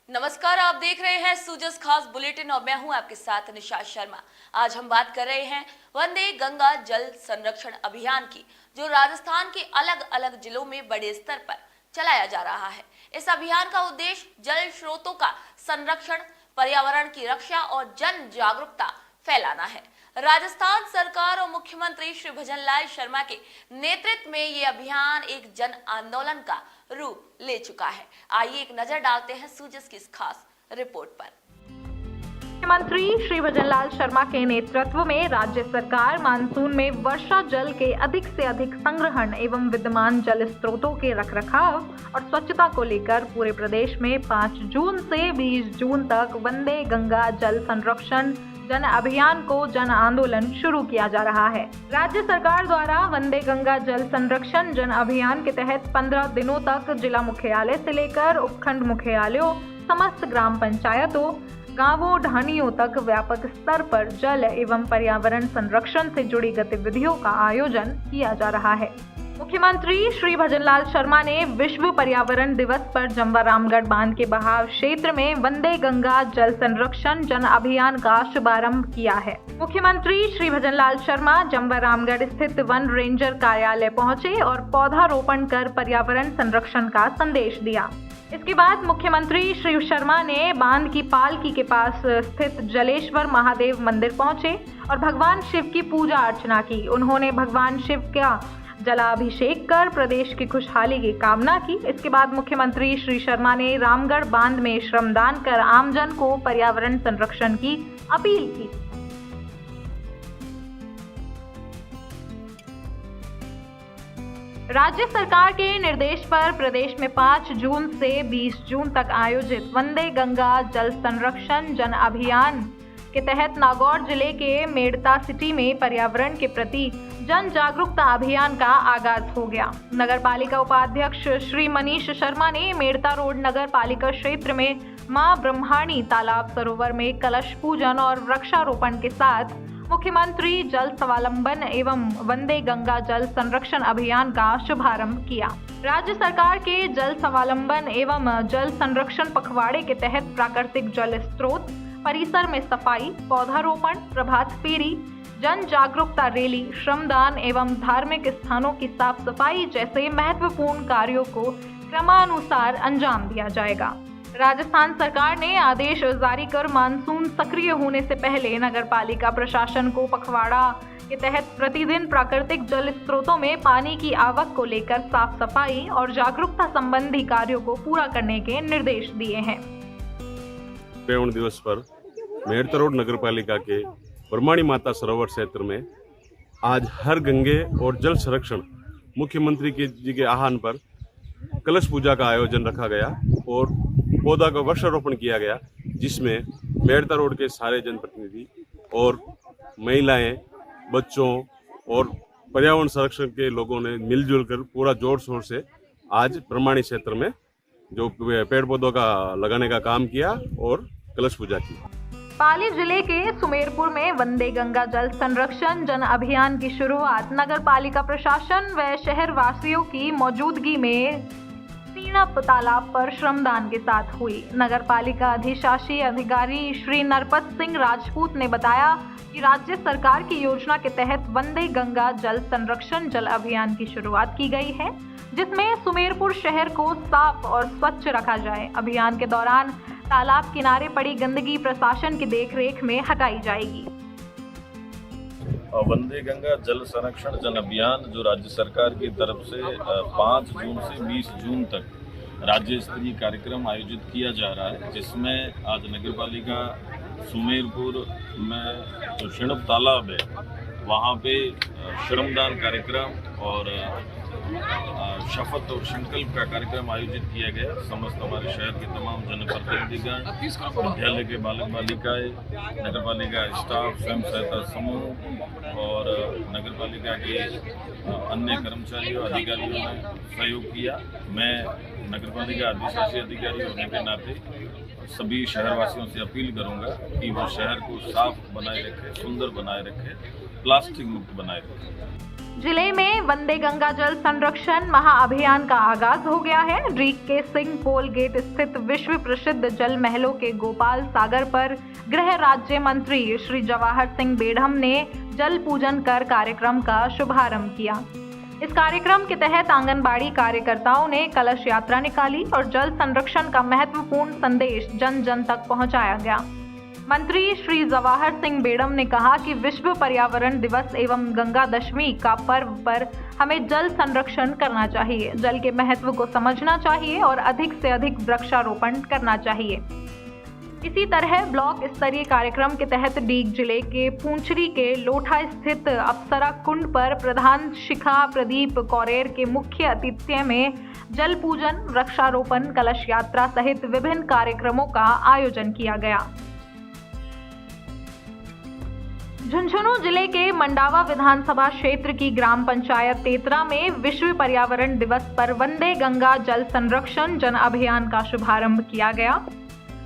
नमस्कार, आप देख रहे हैं सूजस खास बुलेटिन और मैं हूं आपके साथ निशा शर्मा। आज हम बात कर रहे हैं वंदे गंगा जल संरक्षण अभियान की, जो राजस्थान के अलग अलग जिलों में बड़े स्तर पर चलाया जा रहा है। इस अभियान का उद्देश्य जल स्रोतों का संरक्षण, पर्यावरण की रक्षा और जन जागरूकता फैलाना है। राजस्थान सरकार और मुख्यमंत्री श्री भजनलाल शर्मा के नेतृत्व में ये अभियान एक जन आंदोलन का रूप ले चुका है। आइए एक नजर डालते हैं सूजस की इस खास रिपोर्ट पर। मुख्यमंत्री श्री भजनलाल शर्मा के नेतृत्व में राज्य सरकार मानसून में वर्षा जल के अधिक से अधिक संग्रहण एवं विद्यमान जल स्रोतों के रखरखाव और स्वच्छता को लेकर पूरे प्रदेश में 5 जून से 20 जून तक वंदे गंगा जल संरक्षण जन अभियान को जन आंदोलन शुरू किया जा रहा है। राज्य सरकार द्वारा वंदे गंगा जल संरक्षण जन अभियान के तहत 15 दिनों तक जिला मुख्यालय से लेकर उपखंड मुख्यालयों, समस्त ग्राम पंचायतों, गांवों, ढानियों तक व्यापक स्तर पर जल एवं पर्यावरण संरक्षण से जुड़ी गतिविधियों का आयोजन किया जा रहा है। मुख्यमंत्री श्री भजनलाल शर्मा ने विश्व पर्यावरण दिवस पर जमवारामगढ़ बांध के बहाव क्षेत्र में वंदे गंगा जल संरक्षण जन अभियान का शुभारंभ किया है। मुख्यमंत्री श्री भजनलाल शर्मा जमवारामगढ़ स्थित वन रेंजर कार्यालय पहुंचे और पौधारोपण कर पर्यावरण संरक्षण का संदेश दिया। इसके बाद मुख्यमंत्री श्री शर्मा ने बांध की पालकी के पास स्थित जलेश्वर महादेव मंदिर पहुंचे और भगवान शिव की पूजा अर्चना की। उन्होंने भगवान शिव का जलाभिषेक कर प्रदेश की खुशहाली की कामना की। इसके बाद मुख्यमंत्री श्री शर्मा ने रामगढ़ बांध में श्रमदान कर आमजन को पर्यावरण संरक्षण की अपील की। राज्य सरकार के निर्देश पर प्रदेश में 5 जून से 20 जून तक आयोजित वंदे गंगा जल संरक्षण जन अभियान के तहत नागौर जिले के मेड़ता सिटी में पर्यावरण के प्रति जन जागरूकता अभियान का आगाज हो गया। नगर पालिका उपाध्यक्ष श्री मनीष शर्मा ने मेड़ता रोड नगर पालिका क्षेत्र में मां ब्रह्माणी तालाब सरोवर में कलश पूजन और वृक्षारोपण के साथ मुख्यमंत्री जल स्वावलंबन एवं वंदे गंगा जल संरक्षण अभियान का शुभारंभ किया। राज्य सरकार के जल स्वावलंबन एवं जल संरक्षण पखवाड़े के तहत प्राकृतिक जल स्रोत, परिसर में सफाई, पौधारोपण, प्रभात फेरी, जन जागरूकता रैली, श्रमदान एवं धार्मिक स्थानों की साफ सफाई जैसे महत्वपूर्ण कार्यों को क्रमानुसार अंजाम दिया जाएगा। राजस्थान सरकार ने आदेश जारी कर मानसून सक्रिय होने से पहले नगर पालिका प्रशासन को पखवाड़ा के तहत प्रतिदिन प्राकृतिक जल स्रोतों में पानी की आवक को लेकर साफ सफाई और जागरूकता संबंधी कार्यों को पूरा करने के निर्देश दिए हैं। पर्यावरण दिवस पर मेड़ता रोड नगर पालिका के ब्रह्माणी माता सरोवर क्षेत्र में आज हर गंगे और जल संरक्षण मुख्यमंत्री जी के आह्वान पर कलश पूजा का आयोजन रखा गया और पौधा का वृक्षारोपण किया गया, जिसमें मेड़ता रोड के सारे जनप्रतिनिधि और महिलाएं, बच्चों और पर्यावरण संरक्षण के लोगों ने मिलजुल कर पूरा जोर शोर से आज ब्रह्माणी क्षेत्र में जो पेड़ पौधों का लगाने का काम किया और कलश पूजा की। पाली जिले के सुमेरपुर में वंदे गंगा जल संरक्षण जन अभियान की शुरुआत नगर पालिका प्रशासन व शहर वासियों की मौजूदगी में सीणप तालाब पर श्रमदान के साथ हुई। नगर पालिका अधिशासी अधिकारी श्री नरपत सिंह राजपूत ने बताया कि राज्य सरकार की योजना के तहत वंदे गंगा जल संरक्षण जल अभियान की शुरुआत की गई है, जिसमें सुमेरपुर शहर को साफ और स्वच्छ रखा जाए। अभियान के दौरान तालाब किनारे पड़ी गंदगी प्रशासन की देखरेख में हटाई जाएगी। वंदे गंगा जल संरक्षण जन अभियान जो राज्य सरकार की तरफ से 5 जून से 20 जून तक राज्य स्तरीय कार्यक्रम आयोजित किया जा रहा है, जिसमें आज नगर पालिका सुमेरपुर में जो शिणप तालाब है वहाँ पे श्रमदान कार्यक्रम और शपथ और संकल्प का कार्यक्रम आयोजित किया गया। समस्त हमारे शहर के तमाम जनप्रतिनिधिगण, विद्यालय के बालक बालिकाएं, नगर पालिका स्टाफ, स्वयं सहायता समूह और नगर पालिका के अन्य कर्मचारियों अधिकारियों ने सहयोग किया। मैं नगर पालिका अधिशासी अधिकारी होने के नाते सभी शहरवासियों से अपील करूंगा कि वो शहर को साफ बनाए रखें, सुंदर बनाए रखें प्लास्टिक मुक्त बनाए रखें। जिले में वंदे गंगा जल संरक्षण महाअभियान का आगाज हो गया है। रीक के सिंह पोल गेट स्थित विश्व प्रसिद्ध जल महलों के गोपाल सागर पर गृह राज्य मंत्री श्री जवाहर सिंह बेढ़म ने जल पूजन कर कार्यक्रम का शुभारंभ किया। इस कार्यक्रम के तहत आंगनबाड़ी कार्यकर्ताओं ने कलश यात्रा निकाली और जल संरक्षण का महत्वपूर्ण संदेश जन जन तक पहुंचाया गया। मंत्री श्री जवाहर सिंह बेढ़म ने कहा कि विश्व पर्यावरण दिवस एवं गंगा दशमी का पर्व पर हमें जल संरक्षण करना चाहिए, जल के महत्व को समझना चाहिए और अधिक से अधिक वृक्षारोपण करना चाहिए। इसी तरह ब्लॉक स्तरीय कार्यक्रम के तहत डीग जिले के पूंचरी के लोठा स्थित अप्सरा कुंड पर प्रधान शिखा प्रदीप कौरेर के मुख्य आतिथ्य में जल पूजन, वृक्षारोपण, कलश यात्रा सहित विभिन्न कार्यक्रमों का आयोजन किया गया। झुंझुनू जिले के मंडावा विधानसभा क्षेत्र की ग्राम पंचायत तेतरा में विश्व पर्यावरण दिवस पर वंदे गंगा जल संरक्षण जन अभियान का शुभारंभ किया गया।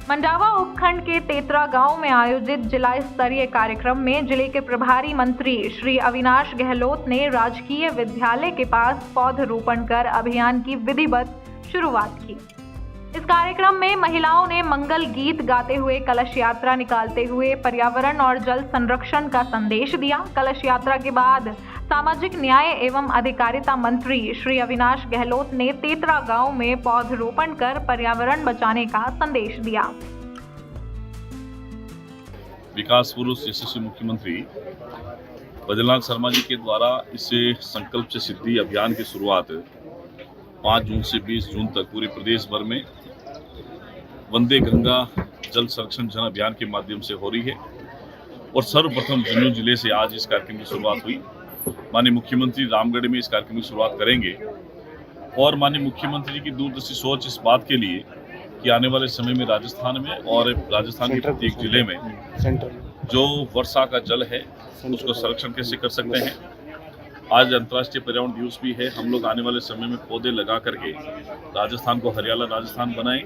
मंडावा उपखंड के तेतरा गांव में आयोजित जिला स्तरीय कार्यक्रम में जिले के प्रभारी मंत्री श्री अविनाश गहलोत ने राजकीय विद्यालय के पास पौधरोपण कर अभियान की विधिवत शुरुआत की। इस कार्यक्रम में महिलाओं ने मंगल गीत गाते हुए कलश यात्रा निकालते हुए पर्यावरण और जल संरक्षण का संदेश दिया। कलश यात्रा के बाद सामाजिक न्याय एवं अधिकारिता मंत्री श्री अविनाश गहलोत ने तेतरा गांव में पौधरोपण कर पर्यावरण बचाने का संदेश दिया। विकास पुरुष यशस्वी मुख्यमंत्री भजनलाल शर्मा जी के द्वारा इस संकल्प से सिद्धि अभियान की शुरुआत 5 जून से 20 जून तक पूरे प्रदेश भर में वंदे गंगा जल संरक्षण जन अभियान के माध्यम से हो रही है और सर्वप्रथम झुंझुनू जिले से आज इस कार्यक्रम की शुरुआत हुई। माननीय मुख्यमंत्री रामगढ़ में इस कार्यक्रम की शुरुआत करेंगे और माननीय मुख्यमंत्री जी की दूरदर्शी सोच इस बात के लिए कि आने वाले समय में राजस्थान में और राजस्थान के प्रत्येक जिले में जो वर्षा का जल है उसको संरक्षण कैसे कर सकते हैं। आज अंतर्राष्ट्रीय पर्यावरण दिवस भी है। हम लोग आने वाले समय में पौधे लगा करके राजस्थान को हरियाला राजस्थान बनाएं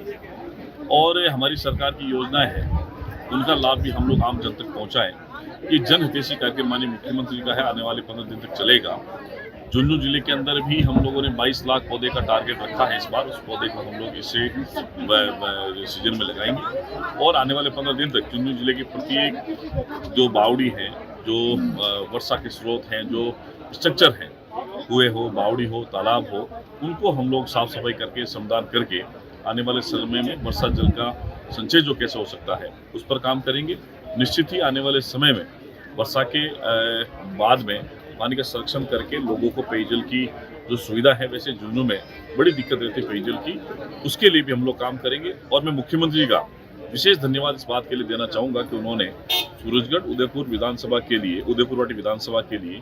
और हमारी सरकार की योजनाएं हैं उनका लाभ भी हम लोग आम जन तक पहुंचाएं। ये जन हितैषी कार्यक्रम माननीय मुख्यमंत्री का है, आने वाले 15 दिन तक चलेगा। झुंझुनू जिले के अंदर भी हम लोगों ने 22 लाख पौधे का टारगेट रखा है। इस बार उस पौधे को हम लोग इसे सीजन में लगाएंगे और आने वाले 15 दिन तक झुंझुनू जिले के प्रत्येक जो बावड़ी हैं, जो वर्षा के स्रोत हैं, जो स्ट्रक्चर हैं, कुएं हो, बावड़ी हो, तालाब हो, उनको हम लोग साफ सफाई करके श्रमदान करके आने वाले समय में वर्षा जल का संचय जो कैसे हो सकता है उस पर काम करेंगे। निश्चित ही आने वाले समय में वर्षा के बाद में पानी का संरक्षण करके लोगों को पेयजल की जो सुविधा है, वैसे झुंझुनू में बड़ी दिक्कत रहती है पेयजल की, उसके लिए भी हम लोग काम करेंगे। और मैं मुख्यमंत्री का विशेष धन्यवाद इस बात के लिए देना चाहूँगा कि उन्होंने सूरजगढ़ उदयपुर विधानसभा के लिए, उदयपुर वाटी विधानसभा के लिए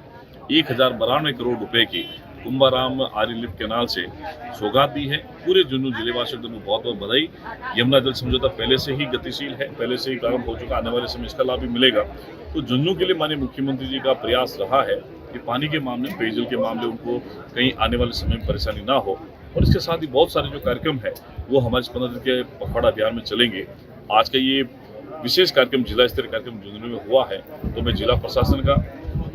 1092 करोड़ रुपए की कुंभाराम आरी लिफ्ट कैनाल से सौगात दी है। पूरे झुंझुनू जिलेवासियों को बहुत बहुत बधाई। यमुना जल समझौता पहले से ही गतिशील है, पहले से ही प्रारंभ हो चुका, आने वाले समय इसका लाभ भी मिलेगा। तो झुंझुनू के लिए माननीय मुख्यमंत्री जी का प्रयास रहा है कि पानी के मामले, पेयजल के मामले उनको कहीं आने वाले समय में परेशानी ना हो। और इसके साथ ही बहुत सारे जो कार्यक्रम है वो हमारे 15 दिन के पखवाड़ा अभियान में चलेंगे। आज का ये विशेष कार्यक्रम जिला स्तरीय कार्यक्रम झुंझुनू में हुआ है, तो मैं जिला प्रशासन का,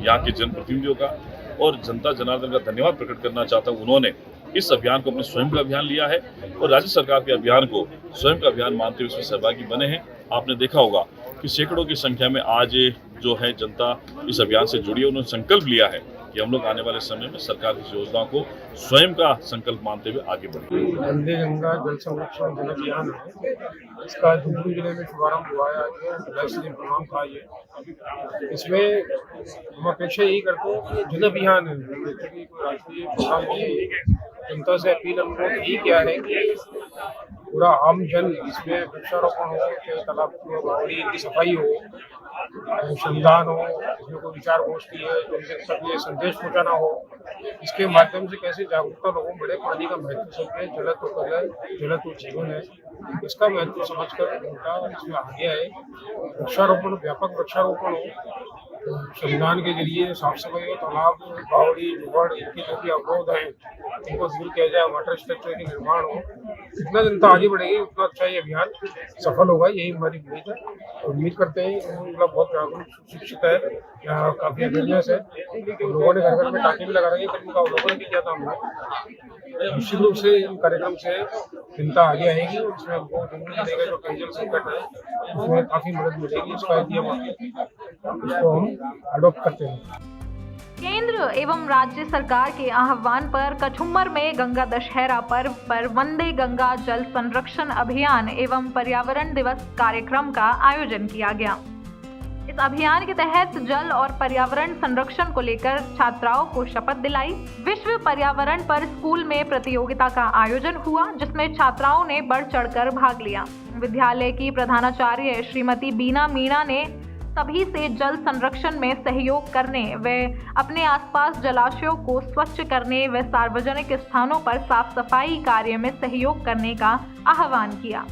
यहाँ के जनप्रतिनिधियों का और जनता जनार्दन का धन्यवाद प्रकट करना चाहता हूँ। उन्होंने इस अभियान को अपने स्वयं का अभियान लिया है और राज्य सरकार के अभियान को स्वयं का अभियान मानते हुए इसमें सहभागी बने हैं। आपने देखा होगा कि सैकड़ों की संख्या में आज जो है जनता इस अभियान से जुड़ी है। उन्होंने संकल्प लिया है कि हम लोग आने वाले समय में सरकार की योजनाओं को स्वयं का संकल्प मानते हुए आगे बढ़ेंगे। वंदे गंगा जल संरक्षण जन अभियान है, इसका झुंझुनू जिले में शुभारंभ हुआ है। आज प्रोग्राम था ये। इसमें हम अपेक्षा यही करते हैं कि जन अभियान है, कोई राष्ट्रीय प्रोग्राम नहीं है। जनता से अपील अनुरोध यही क्या है कि पूरा आम जन इसमें वृक्षारोपण हो, चाहे तालाब बावड़ी की सफाई हो, श्रमदान हो, इसमें कोई विचार गोष्ठी है, जन जन तक ये संदेश पहुंचाना हो। इसके माध्यम से कैसे जागरूकता लोगों में बढ़े, पानी का महत्व समझे, जल तो कल है, जल तो जीवन है, इसका महत्व समझकर जनता इसमें आगे आए। वृक्षारोपण, व्यापक वृक्षारोपण हो, श्रमदान के जरिए साफ सफाई हो, तालाब, बावड़ी, जुगाड़, इनके जो भी अवरोध हैं इनको दूर किया जाए, वाटर स्ट्रक्चर के निर्माण हो। जितना जनता आगे बढ़ेगी उतना अच्छा ये अभियान सफल होगा, यही हमारी उम्मीद है। उम्मीद करते हैं मतलब बहुत जागरूक शिक्षित है, काफी अवेयरनेस है, लोगों ने घर घर में टाँके भी लगा रहे हैं, तो उनका अवलोकन भी किया था हमने। निश्चित रूप से इन कार्यक्रम से जनता आगे आएगी और इसमें हमको देगा जो पेयजल संकट है उसमें काफी मदद मिलेगी। इसका इसको हम अडॉप्ट करते हैं। केंद्र एवं राज्य सरकार के आह्वान पर कछुम्बर में गंगा दशहरा पर्व पर वंदे गंगा जल संरक्षण अभियान एवं पर्यावरण दिवस कार्यक्रम का आयोजन किया गया। इस अभियान के तहत जल और पर्यावरण संरक्षण को लेकर छात्राओं को शपथ दिलाई। विश्व पर्यावरण पर स्कूल में प्रतियोगिता का आयोजन हुआ, जिसमें छात्राओं ने बढ़ चढ़कर भाग लिया। विद्यालय की प्रधानाचार्य श्रीमती बीना मीणा ने सभी से जल संरक्षण में सहयोग करने व अपने आसपास जलाशयों को स्वच्छ करने व सार्वजनिक स्थानों पर साफ सफाई कार्य में सहयोग करने का आह्वान किया।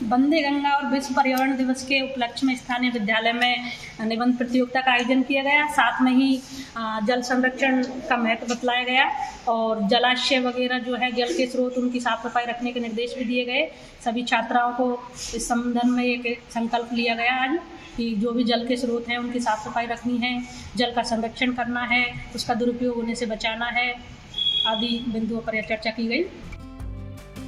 वंदे गंगा और विश्व पर्यावरण दिवस के उपलक्ष्य में स्थानीय विद्यालय में निबंध प्रतियोगिता का आयोजन किया गया। साथ में ही जल संरक्षण का महत्व बतलाया गया और जलाशय वगैरह जो है जल के स्रोत उनकी साफ सफाई रखने के निर्देश भी दिए गए। सभी छात्राओं को इस संबंध में एक संकल्प लिया गया आज कि जो भी जल के स्रोत हैं उनकी साफ सफाई रखनी है, जल का संरक्षण करना है, उसका दुरुपयोग होने से बचाना है, आदि बिंदुओं पर यह चर्चा की गई।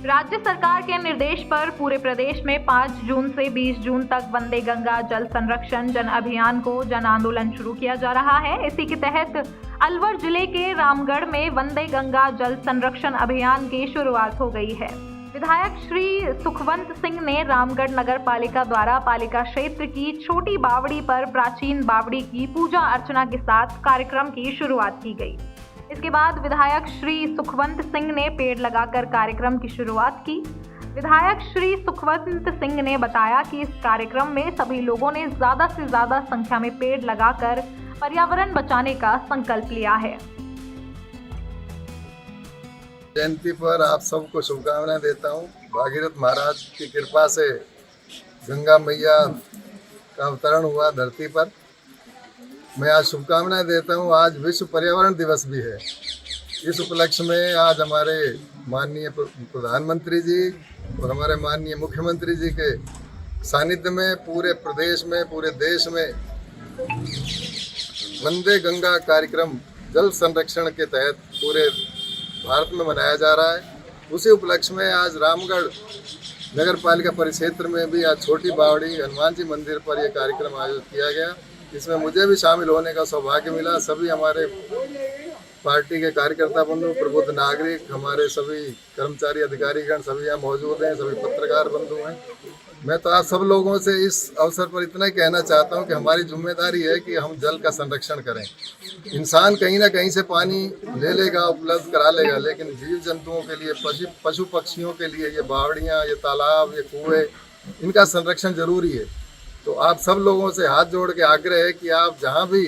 राज्य सरकार के निर्देश पर पूरे प्रदेश में 5 जून से 20 जून तक वंदे गंगा जल संरक्षण जन अभियान को जन आंदोलन शुरू किया जा रहा है। इसी के तहत अलवर जिले के रामगढ़ में वंदे गंगा जल संरक्षण अभियान की शुरुआत हो गई है। विधायक श्री सुखवंत सिंह ने रामगढ़ नगर पालिका द्वारा पालिका क्षेत्र की छोटी बावड़ी पर प्राचीन बावड़ी की पूजा अर्चना के साथ कार्यक्रम की शुरुआत की गई। इसके बाद विधायक श्री सुखवंत सिंह ने पेड़ लगाकर कार्यक्रम की शुरुआत की। विधायक श्री सुखवंत सिंह ने बताया कि इस कार्यक्रम में सभी लोगों ने ज़्यादा से ज़्यादा संख्या में पेड़ लगाकर पर्यावरण बचाने का संकल्प लिया है। जयंती पर आप सबको शुभकामनाएं देता हूं। भागीरथ महाराज की कृपा से गंगा मैया का अवतरण हुआ धरती पर। मैं आज शुभकामनाएं देता हूं। आज विश्व पर्यावरण दिवस भी है। इस उपलक्ष्य में आज हमारे माननीय प्रधानमंत्री जी और हमारे माननीय मुख्यमंत्री जी के सानिध्य में पूरे प्रदेश में, पूरे देश में वंदे गंगा कार्यक्रम जल संरक्षण के तहत पूरे भारत में मनाया जा रहा है। उसी उपलक्ष्य में आज रामगढ़ नगर पालिका परिक्षेत्र में भी आज छोटी बावड़ी हनुमान जी मंदिर पर यह कार्यक्रम आयोजित किया गया। इसमें मुझे भी शामिल होने का सौभाग्य मिला। सभी हमारे पार्टी के कार्यकर्ता बंधु, प्रबुद्ध नागरिक, हमारे सभी कर्मचारी अधिकारीगण सभी यहाँ मौजूद हैं, सभी पत्रकार बंधु हैं। मैं तो आप सब लोगों से इस अवसर पर इतना ही कहना चाहता हूँ कि हमारी जिम्मेदारी है कि हम जल का संरक्षण करें। इंसान कहीं ना कहीं से पानी ले लेगा, उपलब्ध करा लेगा, लेकिन जीव जंतुओं के लिए, पशु पक्षियों के लिए ये बावड़ियाँ, ये तालाब, ये कुएँ, इनका संरक्षण जरूरी है। तो आप सब लोगों से हाथ जोड़ के आग्रह है कि आप जहाँ भी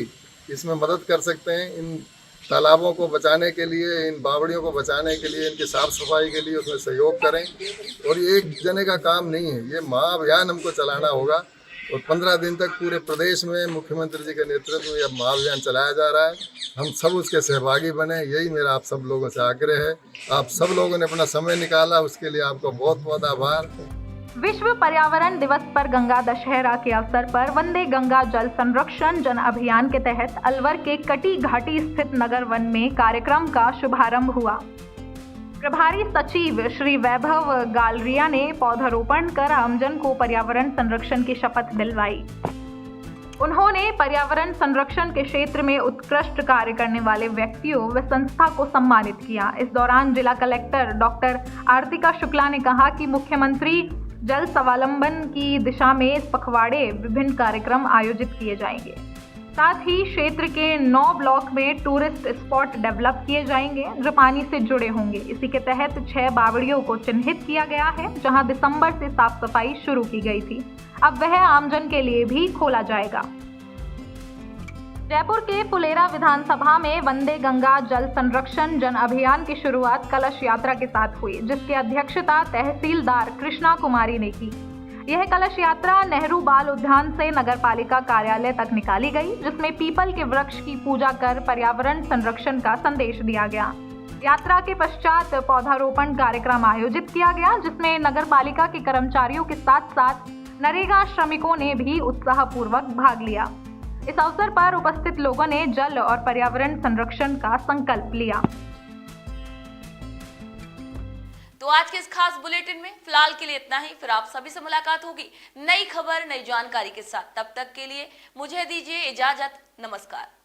इसमें मदद कर सकते हैं, इन तालाबों को बचाने के लिए, इन बावड़ियों को बचाने के लिए, इनकी साफ सफाई के लिए उसमें सहयोग करें। और ये एक जने का काम नहीं है, ये महाअभियान हमको चलाना होगा और 15 दिन तक पूरे प्रदेश में मुख्यमंत्री जी के नेतृत्व में यह महाअभियान चलाया जा रहा है। हम सब उसके सहभागी बने, यही मेरा आप सब लोगों से आग्रह है। आप सब लोगों ने अपना समय निकाला, उसके लिए आपको बहुत बहुत आभार। विश्व पर्यावरण दिवस पर गंगा दशहरा के अवसर पर वंदे गंगा जल संरक्षण जन अभियान के तहत अलवर के कटी घाटी स्थित नगर वन में कार्यक्रम का शुभारंभ हुआ। प्रभारी सचिव श्री वैभव गालरिया ने पौधारोपण कर आमजन को पर्यावरण संरक्षण की शपथ दिलवाई। उन्होंने पर्यावरण संरक्षण के क्षेत्र में उत्कृष्ट कार्य करने वाले व्यक्तियों व संस्था को सम्मानित किया। इस दौरान जिला कलेक्टर डॉक्टर आरतिका शुक्ला ने कहा कि मुख्यमंत्री जल स्वावलंबन की दिशा में इस पखवाड़े विभिन्न कार्यक्रम आयोजित किए जाएंगे। साथ ही क्षेत्र के 9 ब्लॉक में टूरिस्ट स्पॉट डेवलप किए जाएंगे जो पानी से जुड़े होंगे। इसी के तहत 6 बावड़ियों को चिन्हित किया गया है जहां दिसंबर से साफ सफाई शुरू की गई थी। अब वह आमजन के लिए भी खोला जाएगा। जयपुर के फुलेरा विधानसभा में वंदे गंगा जल संरक्षण जन अभियान की शुरुआत कलश यात्रा के साथ हुई, जिसकी अध्यक्षता तहसीलदार कृष्णा कुमारी ने की। यह कलश यात्रा नेहरू बाल उद्यान से नगर पालिका कार्यालय तक निकाली गई, जिसमें पीपल के वृक्ष की पूजा कर पर्यावरण संरक्षण का संदेश दिया गया। यात्रा के पश्चात पौधारोपण कार्यक्रम आयोजित किया गया, जिसमें नगर पालिका के कर्मचारियों के साथ साथ नरेगा श्रमिकों ने भी उत्साहपूर्वक भाग लिया। इस अवसर पर उपस्थित लोगों ने जल और पर्यावरण संरक्षण का संकल्प लिया। तो आज के इस खास बुलेटिन में फिलहाल के लिए इतना ही। फिर आप सभी से मुलाकात होगी नई खबर, नई जानकारी के साथ। तब तक के लिए मुझे दीजिए इजाजत। नमस्कार।